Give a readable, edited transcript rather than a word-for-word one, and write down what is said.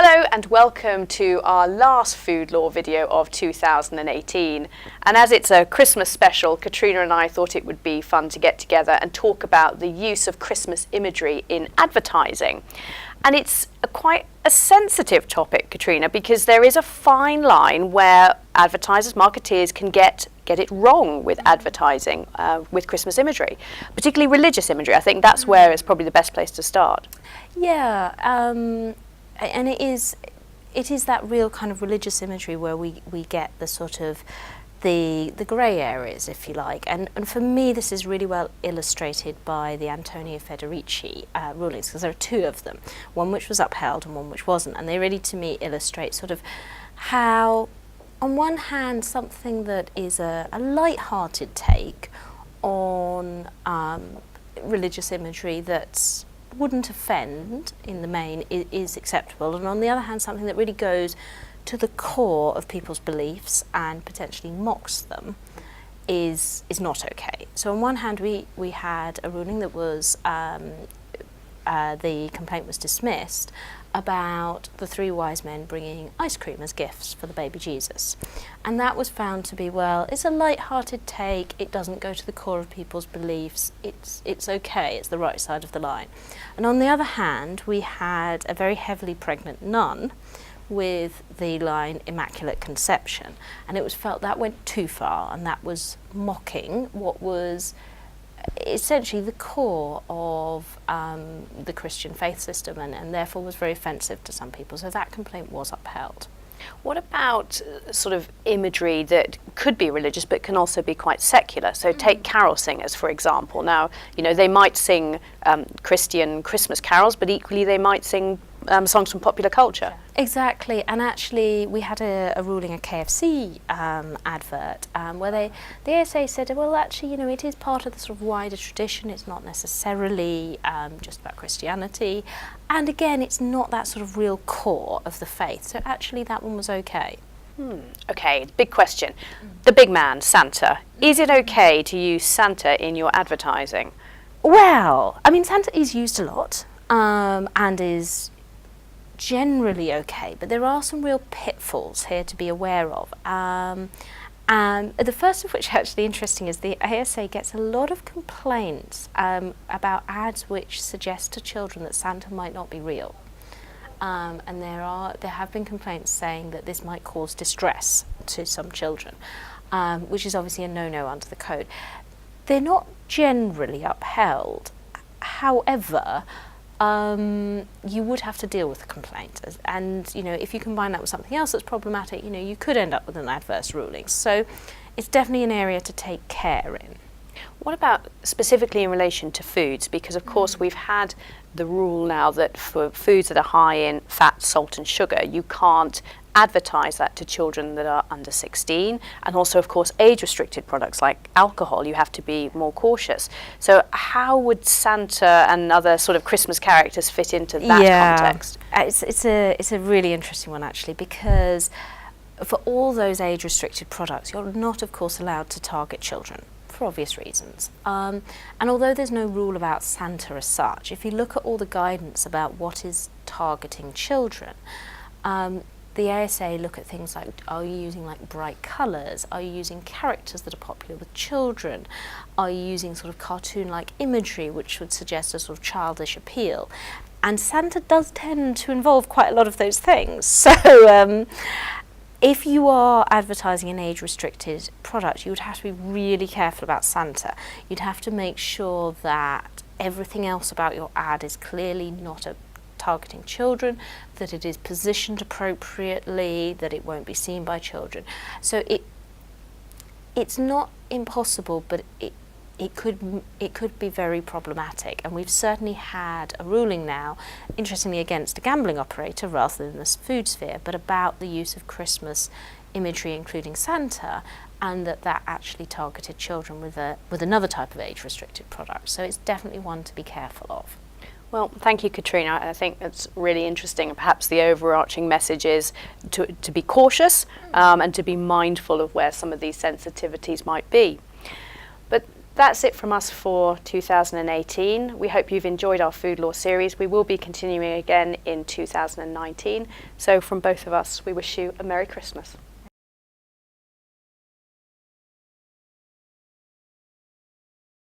Hello and welcome to our last food law video of 2018. And as it's a Christmas special, Katrina and I thought it would be fun to get together and talk about the use of Christmas imagery in advertising. And it's quite a sensitive topic, Katrina, because there is a fine line where advertisers, marketeers can get it wrong with advertising with Christmas imagery, particularly religious imagery. I think that's where it's probably the best place to start. Yeah, and it is that real kind of religious imagery where we get the sort of the grey areas, if you like, and for me this is really well illustrated by the Antonio Federici rulings, because there are two of them, one which was upheld and one which wasn't, and they really to me illustrate sort of how on one hand something that is a light-hearted take on religious imagery that wouldn't offend in the main is acceptable, and on the other hand something that really goes to the core of people's beliefs and potentially mocks them is not okay. So on one hand we had a ruling that was the complaint was dismissed about the three wise men bringing ice cream as gifts for the baby Jesus, and that was found to be, well, it's a light-hearted take, it doesn't go to the core of people's beliefs, it's okay, it's the right side of the line. And on the other hand we had a very heavily pregnant nun with the line Immaculate Conception, and it was felt that went too far and that was mocking what was essentially the core of the Christian faith system, and therefore was very offensive to some people. So that complaint was upheld. What about sort of imagery that could be religious but can also be quite secular? So take carol singers, for example. Now, you know, they might sing Christian Christmas carols, but equally they might sing songs from popular culture. Exactly, and actually we had a ruling, a KFC advert, where the ASA said, well, actually, you know, it is part of the sort of wider tradition, it's not necessarily just about Christianity, and again, it's not that sort of real core of the faith, so actually that one was okay. Okay, big question. The big man, Santa. Is it okay to use Santa in your advertising? Well, I mean, Santa is used a lot, and is generally okay, but there are some real pitfalls here to be aware of. The first of which, actually interesting, is the ASA gets a lot of complaints about ads which suggest to children that Santa might not be real. And there have been complaints saying that this might cause distress to some children, which is obviously a no-no under the code. They're not generally upheld. However, you would have to deal with the complaint, and you know, if you combine that with something else that's problematic, you know, you could end up with an adverse ruling. So it's definitely an area to take care in. What about specifically in relation to foods? Because of course we've had the rule now that for foods that are high in fat, salt and sugar, you can't advertise that to children that are under 16, and also of course age restricted products like alcohol, you have to be more cautious. So how would Santa and other sort of Christmas characters fit into that context? It's a really interesting one, actually, because for all those age restricted products you're not of course allowed to target children for obvious reasons, and although there's no rule about Santa as such, if you look at all the guidance about what is targeting children, the ASA look at things like, are you using like bright colours? Are you using characters that are popular with children? Are you using sort of cartoon-like imagery which would suggest a sort of childish appeal? And Santa does tend to involve quite a lot of those things. So if you are advertising an age-restricted product, you would have to be really careful about Santa. You'd have to make sure that everything else about your ad is clearly not targeting children, that it is positioned appropriately, that it won't be seen by children. So it's not impossible, but it could be very problematic, and we've certainly had a ruling now, interestingly against a gambling operator rather than the food sphere, but about the use of Christmas imagery including Santa, and that actually targeted children with another type of age restricted product. So it's definitely one to be careful of. Well, thank you, Katrina. I think that's really interesting. Perhaps the overarching message is to be cautious and to be mindful of where some of these sensitivities might be. But That's it from us for 2018. We hope you've enjoyed our food law series. We will be continuing again in 2019. So from both of us, we wish you a Merry Christmas.